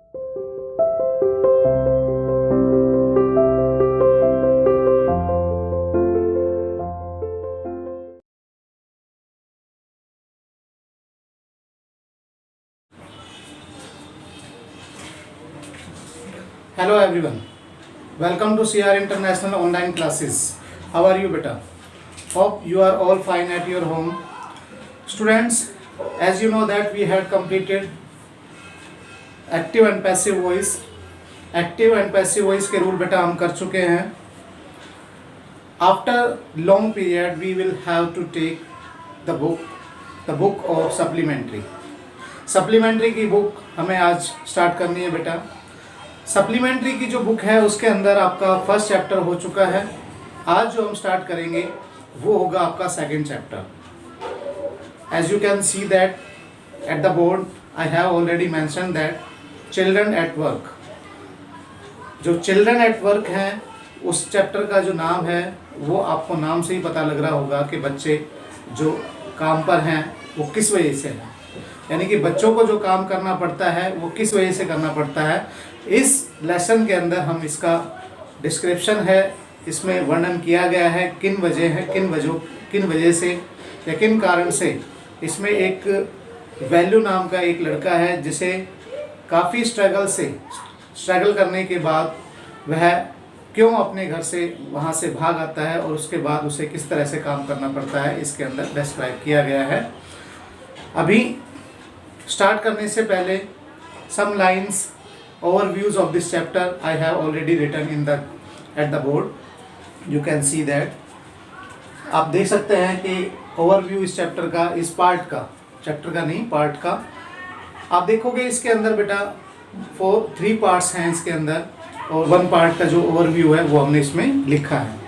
Hello everyone, welcome to CR International online classes. How are you beta? Hope you are all fine at your home. Students, as you know that we had completed active and passive voice. Active and passive voice के rule बेटा हम कर चुके हैं. After long period we will have to take the book of supplementary की book हमें आज start करनी है बेटा. सप्लीमेंट्री की जो बुक है उसके अंदर आपका फर्स्ट चैप्टर हो चुका है. आज जो हम स्टार्ट करेंगे वो होगा आपका second chapter. As you can see that at the board I have already mention that children at work. जो चिल्ड्रन एट वर्क हैं उस चैप्टर का जो नाम है वो आपको नाम से ही पता लग रहा होगा कि बच्चे जो काम पर हैं वो किस वजह से हैं, यानी कि बच्चों को जो काम करना पड़ता है वो किस वजह से करना पड़ता है. इस लेसन के अंदर हम इसका डिस्क्रिप्शन है, इसमें वर्णन किया गया है किन वजह से या किन कारण से. इसमें एक वैल्यू नाम का एक लड़का है जिसे काफ़ी स्ट्रगल करने के बाद वह क्यों अपने घर से वहाँ से भाग आता है और उसके बाद उसे किस तरह से काम करना पड़ता है इसके अंदर डिस्क्राइब किया गया है. अभी स्टार्ट करने से पहले some lines overviews of this chapter I have already written at the board. You can see that. आप देख सकते हैं कि ओवरव्यू इस चैप्टर का, इस पार्ट का, चैप्टर का नहीं पार्ट का. आप देखोगे इसके अंदर बेटा 3 पार्ट्स हैं इसके अंदर और 1 पार्ट का जो ओवरव्यू है वो हमने इसमें लिखा है.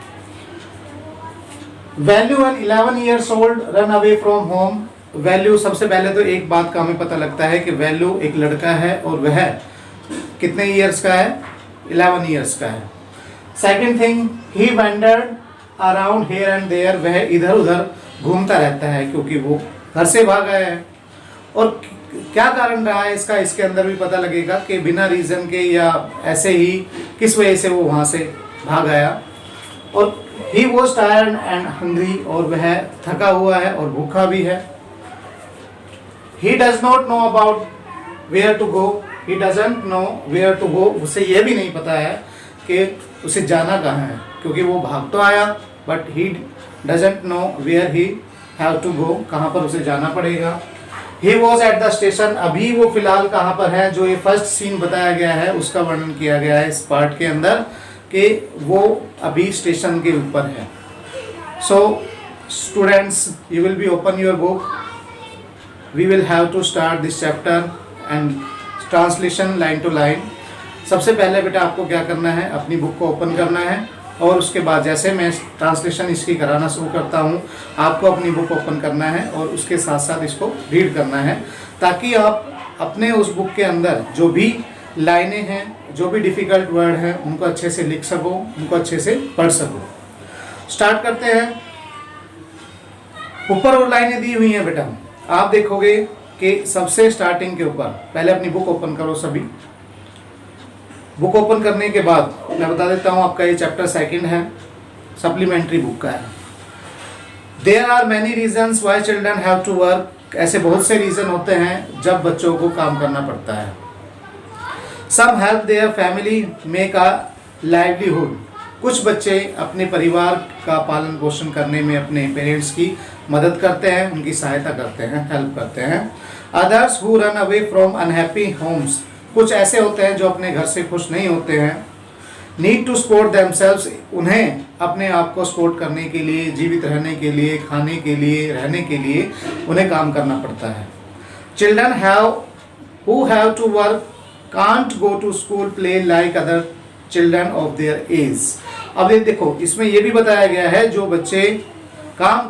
Velu an 11 years old run away from home. Velu, सबसे पहले तो एक बात का हमें पता लगता है कि वैल्यू एक लड़का है और वह कितने ईयर्स का है, 11 ईयर्स का है. Second thing, he wandered around here and there. वह इधर उधर घूमता रहता है क्योंकि वो घर से भाग आया है. और क्या कारण रहा है इसका, इसके अंदर भी पता लगेगा कि बिना रीज़न के या ऐसे ही किस वजह से वो वहाँ से भाग आया. और he was tired and hungry. और वह थका हुआ है और भूखा भी है. He does not know about where to go. He doesn't know where to go. उसे यह भी नहीं पता है कि उसे जाना कहाँ है क्योंकि वो भाग तो आया but he doesn't know where he have to go. कहाँ पर उसे जाना पड़ेगा. He was at the station. अभी वो फिलहाल कहाँ पर है, जो ये फर्स्ट सीन बताया गया है उसका वर्णन किया गया है इस पार्ट के अंदर कि वो अभी स्टेशन के ऊपर है. So students, you will be open your book. We will have to start this chapter and translation line to line. सबसे पहले बेटा आपको क्या करना है, अपनी बुक को ओपन करना है और उसके बाद जैसे मैं ट्रांसलेशन इसकी कराना शुरू करता हूँ आपको अपनी बुक ओपन करना है और उसके साथ साथ इसको रीड करना है ताकि आप अपने उस बुक के अंदर जो भी लाइनें हैं, जो भी डिफ़िकल्ट वर्ड हैं उनको अच्छे से लिख सको, उनको अच्छे से पढ़ सको. स्टार्ट करते हैं. ऊपर और लाइनें दी हुई हैं बेटा. आप देखोगे कि सबसे स्टार्टिंग के ऊपर, पहले अपनी बुक ओपन करो सभी. बुक ओपन करने के बाद मैं बता देता हूँ आपका ये चैप्टर सेकंड है, सप्लीमेंट्री बुक का है. There are many reasons why children have to work. ऐसे बहुत से रीज़न होते हैं जब बच्चों को काम करना पड़ता है. Some help their family make a livelihood. कुछ बच्चे अपने परिवार का पालन पोषण करने में अपने पेरेंट्स की मदद करते हैं, उनकी सहायता करते हैं, हेल्प करते हैं. Others who run away from unhappy homes. कुछ ऐसे होते हैं जो अपने घर से खुश नहीं होते हैं. Need to support themselves. उन्हें अपने आप को सपोर्ट करने के लिए, जीवित रहने के लिए, खाने के लिए, रहने के लिए उन्हें काम करना पड़ता है. Children who have to work can't go to school play like other children of their age. अब ये देखो, इसमें ये भी बताया गया है जो बच्चे काम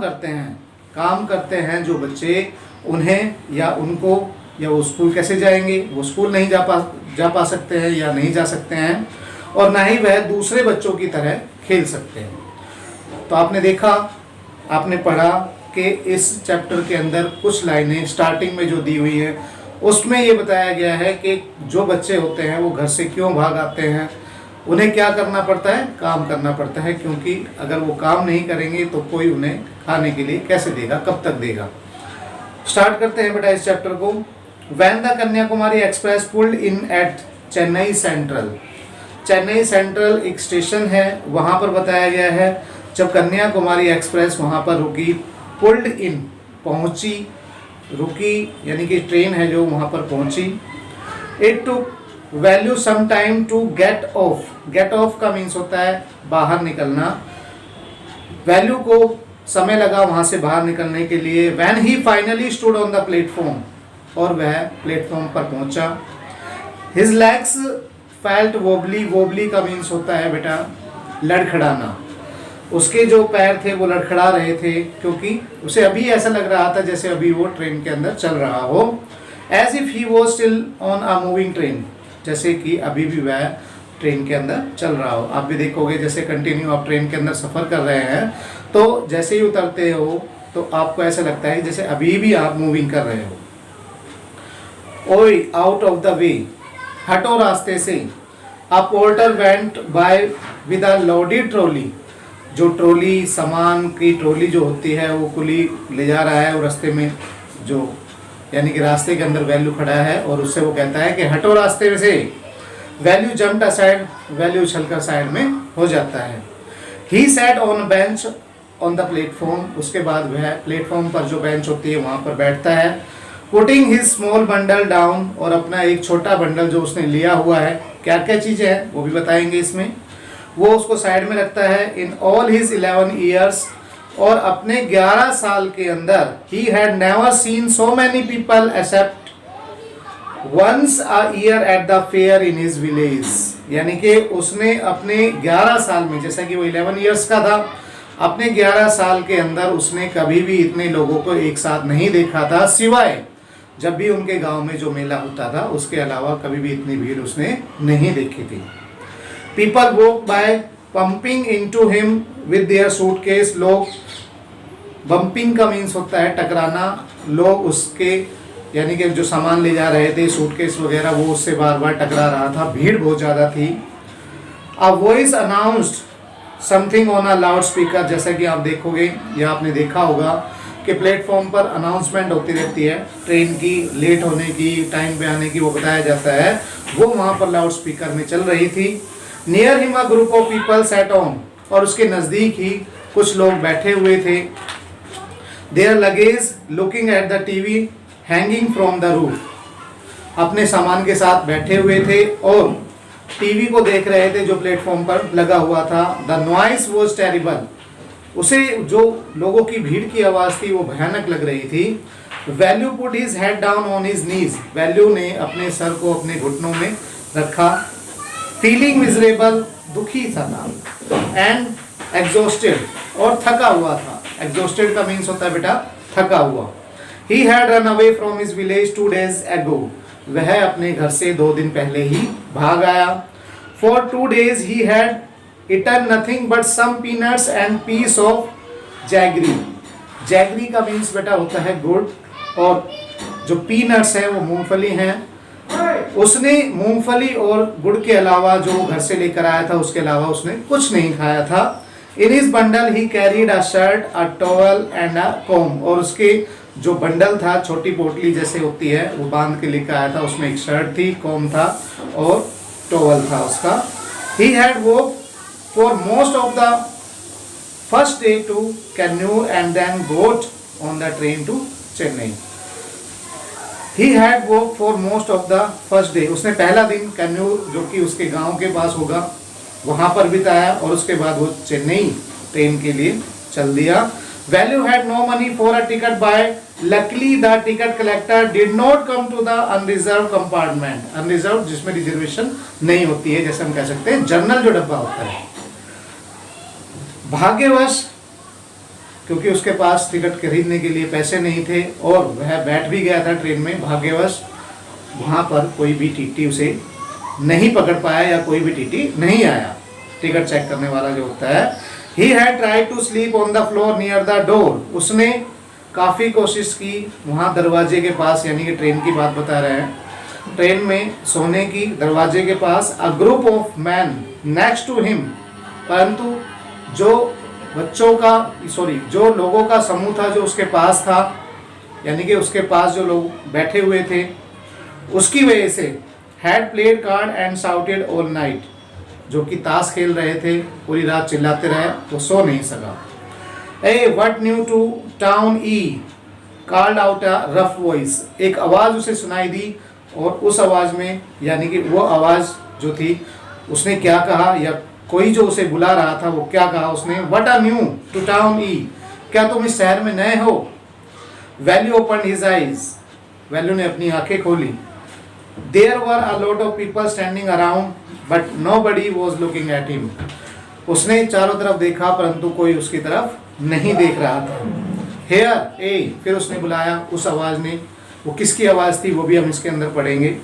करते हैं जो बच्चे, उन्हें या उनको या वो स्कूल कैसे जाएंगे, वो स्कूल नहीं जा पा सकते हैं या नहीं जा सकते हैं और ना ही वह दूसरे बच्चों की तरह खेल सकते हैं. तो आपने देखा, आपने पढ़ा कि इस चैप्टर के अंदर कुछ लाइनें स्टार्टिंग में जो दी हुई हैं उसमें ये बताया गया है कि जो बच्चे होते हैं वो घर से क्यों भाग आते हैं, उन्हें क्या करना पड़ता है, काम करना पड़ता है, क्योंकि अगर वो काम नहीं करेंगे तो कोई उन्हें खाने के लिए कैसे देगा, कब तक देगा। स्टार्ट करते हैं बेटा इस चैप्टर को। When the Kanyakumari Express pulled in at Chennai Central, Chennai Central एक स्टेशन है, वहाँ पर बताया गया है जब कन्याकुमारी एक्सप्रेस वहाँ पर रुकी, पुल्ड इन पहुँची, रुकी यानी कि ट्रेन है जो वहाँ पर पहुँची। It took Velu some time to get off, get off का मीन्स होता है बाहर निकलना, वैल्यू को समय लगा वहाँ से बाहर निकलने के लिए। When he finally stood on the platform, और वह प्लेटफॉर्म पर पहुँचा। His legs felt wobbly, wobbly का मीन्स होता है बेटा लड़खड़ाना, उसके जो पैर थे वो लड़खड़ा रहे थे, क्योंकि उसे अभी ऐसा लग रहा था जैसे अभी वो ट्रेन के अंदर चल रहा हो। As if he was still on a moving train, जैसे कि अभी भी वह ट्रेन के अंदर चल रहा हो। आप भी देखोगे जैसे कंटिन्यू आप ट्रेन के अंदर सफ़र कर रहे हैं तो जैसे ही उतरते हो तो आपको ऐसा लगता है जैसे अभी भी आप मूविंग कर रहे हो। ओए आउट ऑफ द वे, हटो रास्ते से। A porter went by with a loaded trolley, जो ट्रॉली सामान की ट्रॉली जो होती है वो कुली ले जा रहा है और रास्ते में जो यानी कि रास्ते के अंदर वैल्यू खड़ा है और उससे वो कहता है कि हटो रास्ते में से। वैल्यू जंप्ड असाइड, वैल्यू उछलकर साइड में हो जाता है। He sat on bench on the platform, उसके बाद वह प्लेटफॉर्म पर जो बेंच होती है वहाँ पर बैठता है। Putting his small bundle down, और अपना एक छोटा बंडल जो उसने लिया हुआ है, क्या क्या चीज़ें हैं वो भी बताएंगे इसमें, वो उसको साइड में रखता है। इन ऑल हिज 11 ईयर्स, और अपने 11 साल के अंदर he had never seen so many people except once a year at the fair in his village, यानी कि उसने अपने 11 साल में, जैसा कि वो 11 ईयर्स का था, अपने 11 साल के अंदर उसने कभी भी इतने लोगों को एक साथ नहीं देखा था, सिवाय जब भी उनके गांव में जो मेला होता था उसके अलावा कभी भी इतनी भीड़ उसने नहीं देखी थी। People walk bye pumping into him with their suitcase, लोग, बम्पिंग का मीन्स होता है टकराना, लोग उसके यानी कि जो सामान ले जा रहे थे सूटकेस वगैरह वो उससे बार बार टकरा रहा था, भीड़ बहुत ज़्यादा थी। A voice announced something on a loud speaker, जैसा कि आप देखोगे या आपने देखा होगा कि प्लेटफॉर्म पर अनाउंसमेंट होती रहती है ट्रेन की, लेट होने की, टाइम पे आने की, वो बताया जाता है, वो वहाँ पर लाउड स्पीकर में चल रही थी। Near him a group of people sat on, और उसके नज़दीक ही कुछ लोग बैठे हुए थे। Their luggage looking at the TV hanging from the roof, अपने सामान के साथ बैठे हुए थे और टीवी को देख रहे थे जो प्लेटफॉर्म पर लगा हुआ था। द नॉइस वॉज टेरिबल, उसे जो लोगों की भीड़ की आवाज़ थी वो भयानक लग रही थी। Value put his head down on his knees, value ने अपने सर को अपने घुटनों में रखा। फीलिंग मिजरेबल, दुखी था, एंड एग्जॉस्टेड, और थका हुआ था। एग्जॉस्टेड का मीन्स होता है बेटा थका हुआ। He had run away from his village 2 days ago, वह अपने घर से 2 दिन पहले ही भाग आया। For 2 days he had eaten nothing but some peanuts and piece of jaggery, jaggery का मीन्स बेटा होता है गुड़, और जो पीनट्स हैं वो मूंगफली हैं। उसने मूंगफली और गुड़ के अलावा जो घर से लेकर आया था उसके अलावा उसने कुछ नहीं खाया था। In his bundle he carried a shirt, a towel and a comb, और उसके जो बंडल था, छोटी पोटली जैसे होती है, वो बांध के लेकर आया था। उसमें एक शर्ट थी, कॉम्ब था और टॉवल था उसका। He had walk for most of the first day to Kanyur and then got on the train to Chennai. He had walk for most of the first day, उसने पहला दिन कैन्यूर जो कि उसके गांव के पास होगा वहां पर बिताया, और उसके बाद वो चेन्नई ट्रेन के लिए चल दिया। Velu had no money for a ticket buy, luckily the ticket collector did not come to the unreserved compartment, unreserved जिसमें रिजर्वेशन नहीं होती है, जैसे हम कह सकते हैं जनरल जो डब्बा होता है। भाग्यवश, क्योंकि उसके पास टिकट खरीदने के लिए पैसे नहीं थे और वह बैठ भी गया था ट्रेन में, भाग्यवश वहाँ पर कोई भी टीटी उसे नहीं पकड़ पाया या कोई भी टीटी नहीं आया, टिकट चेक करने वाला जो होता है। He had tried to sleep on the floor near the door, उसने काफ़ी कोशिश की वहाँ दरवाजे के पास, यानी कि ट्रेन की बात बता रहे हैं, ट्रेन में सोने की दरवाजे के पास। A group of man next to him, परंतु जो लोगों का समूह था जो उसके पास था, यानी कि उसके पास जो लोग बैठे हुए थे, उसकी वजह से had played card and shouted all night, जो कि ताश खेल रहे थे, पूरी रात चिल्लाते रहे, वो सो नहीं सका। Eh what new to town eh called out a rough voice, एक आवाज़ उसे सुनाई दी, और उस आवाज़ में, यानी कि वो आवाज़ जो थी, उसने क्या कहा, या कोई जो उसे बुला रहा था वो क्या कहा उसने, what are new to town eh, क्या तुम इस शहर में नए हो। Value open his eyes, value ने अपनी आंखें खोली। There were a lot of people standing around but nobody was looking at him, उसने चारों तरफ देखा परंतु कोई उसकी तरफ नहीं देख रहा था। हेयर ए, फिर उसने बुलाया उस आवाज़ ने, वो किसकी आवाज़ थी वो भी हम इसके अंदर पढ़ेंगे।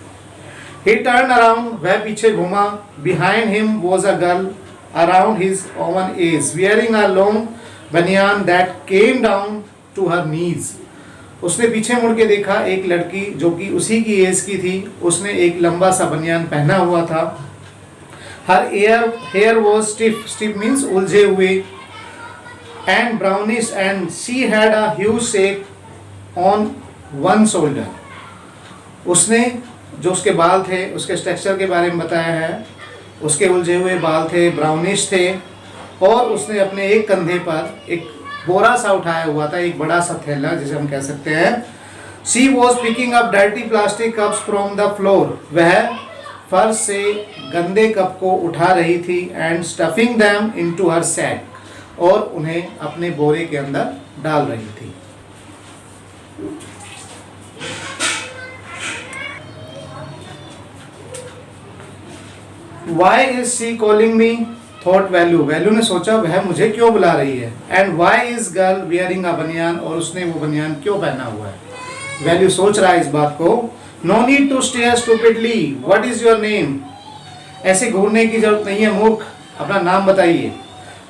He turned around, वह पीछे घूमा। Behind him was a girl around his own age, wearing a long banyan that came down to her knees. उसने पीछे मुड़ के देखा, एक लड़की जो कि उसी की एज की थी, उसने एक लंबा सा बनियान पहना हुआ था। Her hair was stiff means उलझे हुए, and brownish, and she had a huge shape on one shoulder. उसने जो उसके बाल थे उसके स्ट्रक्चर के बारे में बताया है, उसके उलझे हुए बाल थे, ब्राउनिश थे, और उसने अपने एक कंधे पर एक बोरा सा उठाया हुआ था, एक बड़ा सा थैला जिसे हम कह सकते हैं। She was picking up dirty plastic cups from the floor, वह फर्श से गंदे कप को उठा रही थी, and stuffing them into her sack, और उन्हें अपने बोरे के अंदर डाल रही थी। Why is she calling me? Thought value, value ने सोचा वह मुझे क्यों बुला रही है। And why is girl wearing a बनियान, और उसने वो बनियान क्यों पहना हुआ है। वैल्यू सोच रहा है इस बात को। No need to stare stupidly. What is your name? ऐसे घूरने की जरूरत नहीं है मूर्ख, अपना नाम बताइए।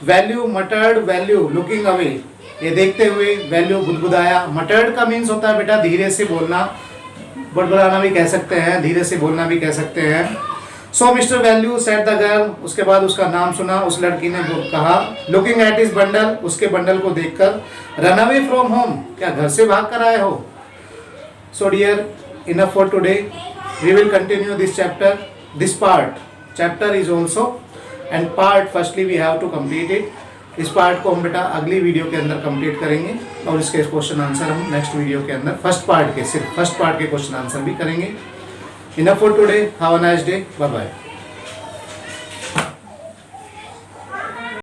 वैल्यू मटर्ड, वैल्यू लुकिंग अवे, ये देखते हुए वैल्यू बुदबुदाया। मटर्ड का मीन्स होता है बेटा धीरे से बोलना, बड़बड़ाना भी कह सकते हैं, धीरे से बोलना भी कह सकते हैं। So mister value said the girl, उसके बाद उसका नाम सुना, उस लड़की ने कहा। लुकिंग एट हिज बंडल, उसके बंडल को देखकर। रन अवे फ्रॉम होम, क्या घर से भाग कर आए हो। So dear, enough for today, we will continue this chapter, this part, chapter is also and part firstly we have to complete it. इस पार्ट को हम बेटा अगली वीडियो के अंदर कंप्लीट करेंगे, और इसके क्वेश्चन आंसर हम नेक्स्ट वीडियो के अंदर फर्स्ट पार्ट के, सिर्फ फर्स्ट पार्ट के क्वेश्चन आंसर भी करेंगे। Enough for today. Have a nice day. Bye bye.